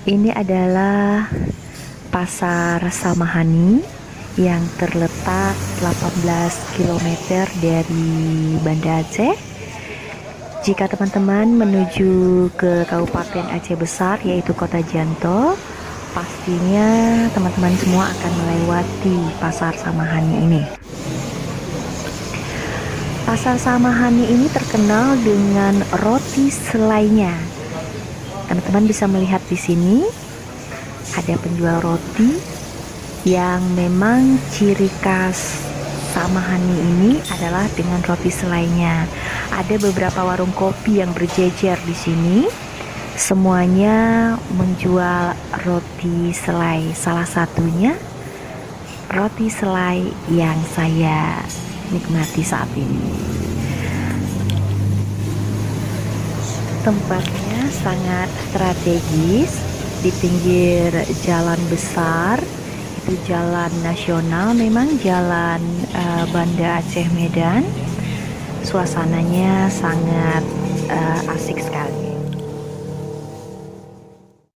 Ini adalah Pasar Samahani yang terletak 18 kilometer dari Banda Aceh. Jika teman-teman menuju ke Kabupaten Aceh Besar, yaitu Kota Janto, pastinya teman-teman semua akan melewati Pasar Samahani ini. Pasar Samahani ini terkenal dengan roti selainya. Teman-teman bisa melihat di sini ada penjual roti yang memang ciri khas Samahani ini adalah dengan roti selainya. Ada beberapa warung kopi yang berjejer di sini. Semuanya menjual roti selai. Salah satunya roti selai yang saya nikmati saat ini. Tempatnya sangat strategis di pinggir jalan besar, itu jalan nasional, memang jalan Banda Aceh Medan. Suasananya sangat asik sekali.